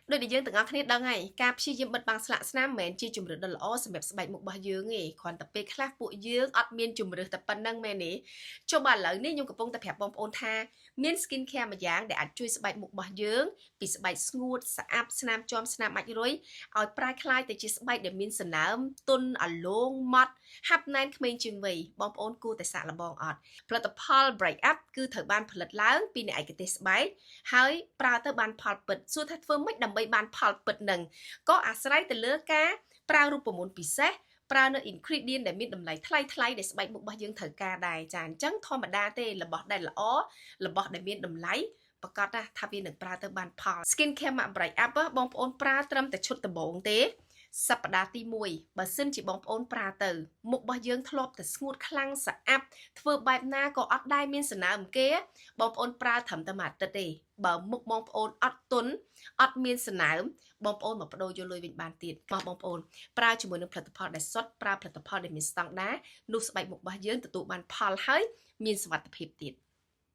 Đôi để dương từng ngóc khné đăng ngày, cà phê dương bật bằng sạ snap mền chi chùm rửa đờ lõ sầm bẹp sbạch một bao dương nghề, còn tập bê khác bụi dương, ọt miên chùm rửa tập pan đăng mền nế, cho bà lỡ nế nhung cặp bông tập hẹp bông ôn tha, miên skin care mà dáng để ăn chui sbạch một bao dương, bị sbạch smooth sạp snap chom snap mạch rồi, ở prai khai từ chi sbạch để miên sần nám tuân ở lông mót, hấp nan khmên chừng vậy, bông ôn cu tại sạ là bông ọt,ផលិតផល break up គឺត្រូវបានផលិតឡើងពីអ្នកឯកទេសស្បែកហើយប្រើទៅបានផលពិតសួរថាធ្វើម៉េចដើម្បីបានផលពិតនឹងក៏អាស្រ័យទៅលើការប្រើរូបមន្តពិសេសប្រើនៅ ingredient ដែលមានតម្លៃថ្លៃដែលស្បែកមុខរបស់យើងត្រូវការដែរចាអញ្ចឹងធម្មតាទេរបស់ដែលល្អរបស់ដែលមានតម្លៃប្រកាសថាវានឹងប្រើទៅបានផល skin care matte break up បងប្អូនប្រើត្រឹមតែឈុតដំបូងទេសប្តាហ៍ទី1បើសិនជាបងប្អូនប្រើទៅមុខរបស់យើងធ្លាប់តែស្ងួតខ្លាំងស្អាប់ធ្វើបែបណាក៏អត់ដែរមានសំណើមគេបងប្អូនប្រើត្រឹមតែមួយអាទិត្យទេបើមុខបងប្អូនអត់ទន់អត់មានសំណើមបងប្អូនមកបដូរយកលុយវិញបានទៀតបងប្អូនប្រើជាមួយនឹងផលិតផលដែលសុទ្ធប្រើផលិតផលដែលមានស្តង់ដារនោះស្បែកមុខរបស់យើងទទួលបានផលហើយមានសុវត្ថិភាពទៀត